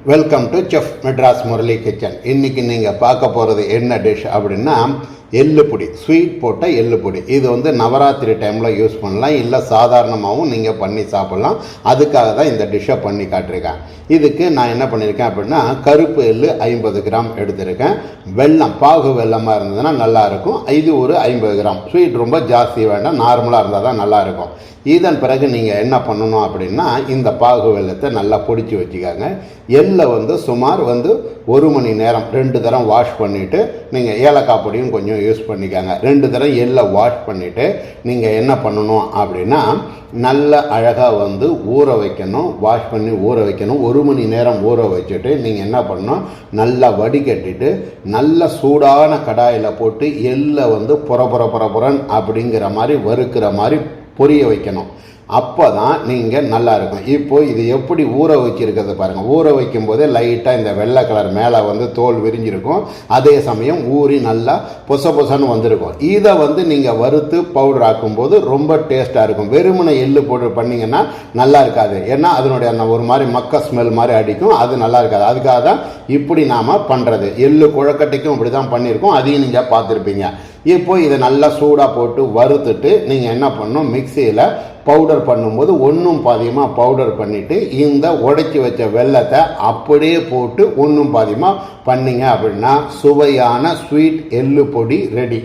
Welcome to chef Madras Murali kitchen. இன்றைக்கி நீங்கள் பார்க்க போகிறது என்ன டிஷ் அப்படின்னா எள்ளுப்பொடி, ஸ்வீட் போட்ட எள்ளுப்பொடி. இது வந்து நவராத்திரி டைமில் யூஸ் பண்ணலாம், இல்லை சாதாரணமாகவும் நீங்கள் பண்ணி சாப்பிட்லாம். அதுக்காக தான் இந்த டிஷ்ஷை பண்ணி காட்டிருக்கேன். இதுக்கு நான் என்ன பண்ணியிருக்கேன் அப்படின்னா கருப்பு எள்ளு 50 கிராம் எடுத்திருக்கேன். வெல்லம், பாகு வெல்லமாக இருந்ததுன்னா நல்லாயிருக்கும். இது ஒரு 50 கிராம். ஸ்வீட் ரொம்ப ஜாஸ்தி வேண்டாம், நார்மலாக இருந்தால் தான் நல்லாயிருக்கும். இதன் பிறகு நீங்கள் என்ன பண்ணணும் அப்படின்னா இந்த பாகு வெல்லத்தை நல்லா பொடிச்சு வச்சுக்காங்க. எள்ளை வந்து சுமார் 1 மணி நேரம் 2 தரம் வாஷ் பண்ணிவிட்டு நீங்கள் ஏலக்காய் பொடியும் கொஞ்சம் யூஸ் பண்ணிக்காங்க. 2 தரம் எள்ளை வாஷ் பண்ணிவிட்டு நீங்கள் என்ன பண்ணணும் அப்படின்னா நல்ல அழகாக ஊற வைக்கணும். வாஷ் பண்ணி ஊற வைக்கணும். 1 மணி நேரம் ஊற வச்சுட்டு நீங்கள் என்ன பண்ணணும், நல்லா வடிகட்டிட்டு நல்ல சூடான கடாயில் போட்டு எள்ளை புறப்புறன் அப்படிங்கிற மாதிரி வறுக்கிற மாதிரி பொரிய வைக்கணும். அப்போ தான் நீங்கள் நல்லா இருக்கும். இப்போது இது எப்படி ஊற வச்சிருக்கிறது பாருங்கள். ஊற வைக்கும் போதே லைட்டாக இந்த வெள்ளை கலர் மேலே தோல் விரிஞ்சிருக்கும். அதே சமயம் ஊறி நல்லா பொசன்னு வந்திருக்கும். இதை நீங்கள் வறுத்து பவுடர் ஆக்கும்போது ரொம்ப டேஸ்ட்டாக இருக்கும். வெறுமனை எள்ளு பவுடர் பண்ணிங்கன்னா நல்லா இருக்காது. ஏன்னா அதனுடைய அந்த ஒரு மாதிரி மக்க ஸ்மெல் மாதிரி அடிக்கும். அது நல்லா இருக்காது. அதுக்காக தான் இப்படி நாம் பண்ணுறது. எள்ளு குழக்கட்டைக்கும் இப்படி தான் பண்ணியிருக்கோம். அதையும் நீங்கள் பார்த்துருப்பீங்க. இப்போ இதை நல்லா சூடாக போட்டு வறுத்துட்டு நீங்கள் என்ன பண்ணணும், மிக்சியில் பவுடர் பண்ணும்போது ஒன்றும் பாதியமாக பவுடர் பண்ணிவிட்டு இந்த உடைச்சி வச்ச வெல்லத்தை அப்படியே போட்டு ஒன்றும் பாதியமாக பண்ணிங்க அப்படின்னா சுவையான ஸ்வீட் எள்ளு பொடி ரெடி.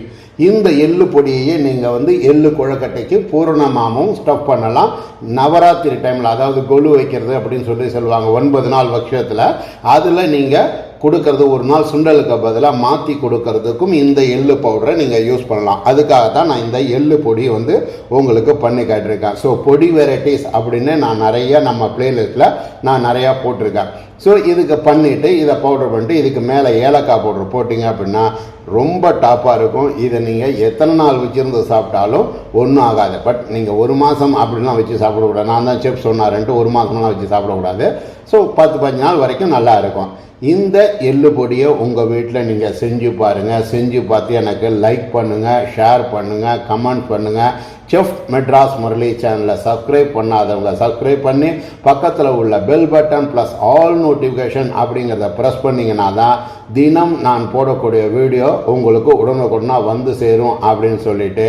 இந்த எள்ளு பொடியையே நீங்கள் எள்ளு குழக்கட்டைக்கு பூரணமாகவும் ஸ்டஃப் பண்ணலாம். நவராத்திரி டைமில், அதாவது கொலு வைக்கிறது அப்படின்னு சொல்லுவாங்க 9 நாள் பட்சத்தில், அதில் நீங்கள் கொடுக்கறது ஒரு நாள் சுண்டலுக்கு பதிலாக மாற்றி கொடுக்கறதுக்கும் இந்த எள்ளு பவுடரை நீங்கள் யூஸ் பண்ணலாம். அதுக்காக தான் நான் இந்த எள்ளு பொடி உங்களுக்கு பண்ணி காட்டியிருக்கேன். ஸோ பொடி வெரைட்டிஸ் அப்படின்னு நான் நிறையா நம்ம பிளேலிஸ்ட்டில் நான் நிறையா போட்டிருக்கேன். ஸோ இதுக்கு பண்ணிவிட்டு இதை பவுடர் பண்ணிட்டு இதுக்கு மேலே ஏலக்காய் பவுடர் போட்டிங்க அப்படின்னா ரொம்ப டாப்பாக இருக்கும். இதை நீங்கள் எத்தனை நாள் வச்சுருந்து சாப்பிட்டாலும் ஒன்றும் ஆகாது. பட் நீங்கள் 1 மாதம் அப்படின்லாம் வச்சு சாப்பிடக்கூடாது. நான் தான் செஃப் சொன்னார்ன்ட்டு 1 மாதம்லாம் வச்சு சாப்பிடக்கூடாது. ஸோ 10-15 நாள் வரைக்கும் நல்லா இருக்கும். இந்த எள்ளு பொடியை உங்கள் வீட்டில் நீங்கள் செஞ்சு பாருங்கள். செஞ்சு பார்த்து எனக்கு லைக் பண்ணுங்கள், ஷேர் பண்ணுங்கள், கமெண்ட் பண்ணுங்கள். செஃப் மெட்ராஸ் முரளி சேனலை சப்ஸ்கிரைப் பண்ணாதவங்க சப்ஸ்கிரைப் பண்ணி பக்கத்தில் உள்ள bell button plus all notification அப்படிங்கிறத ப்ரெஸ் பண்ணிங்கன்னா தான் தினம் நான் போடக்கூடிய வீடியோ உங்களுக்கு உடனுக்குடனாக சேரும் அப்படின்னு சொல்லிட்டு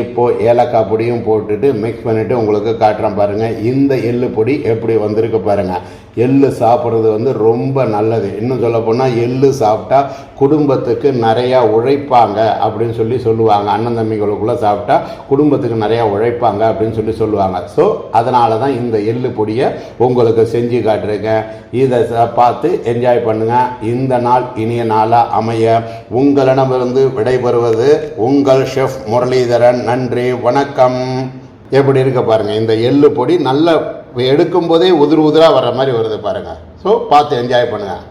இப்போது ஏலக்காய் பொடியும் போட்டுட்டு மிக்ஸ் பண்ணிவிட்டு உங்களுக்கு காட்டுறேன் பாருங்கள். இந்த எள்ளு பொடி எப்படி வந்திருக்கு பாருங்கள். எள்ளு சாப்பிட்றது ரொம்ப நல்லது. இன்னும் சொல்ல போனால் எள்ளு சாப்பிட்டா குடும்பத்துக்கு நிறையா உழைப்பாங்க அப்படின்னு சொல்லுவாங்க. அண்ணன் தம்பிகளுக்குள்ளே சாப்பிட்டா குடும்பத்துக்கு நிறையா உழைப்பாங்க அப்படின்னு சொல்லுவாங்க. ஸோ அதனால தான் இந்த எள்ளு பொடியை உங்களுக்கு செஞ்சு காட்டிருக்கேன். இதை பார்த்து என்ஜாய் பண்ணுங்கள். இந்த நாள் இனிய நாளாக அமைய உங்களிடமிருந்து விடைபெறுவது உங்கள் ஷெஃப் முரளிதரன். நன்றி, வணக்கம். எப்படி இருக்க பாருங்கள். இந்த எள்ளு பொடி நல்ல எடுக்கும் போதே உதிராக வர்ற மாதிரி வருது பாருங்கள். ஸோ பார்த்து என்ஜாய் பண்ணுங்கள்.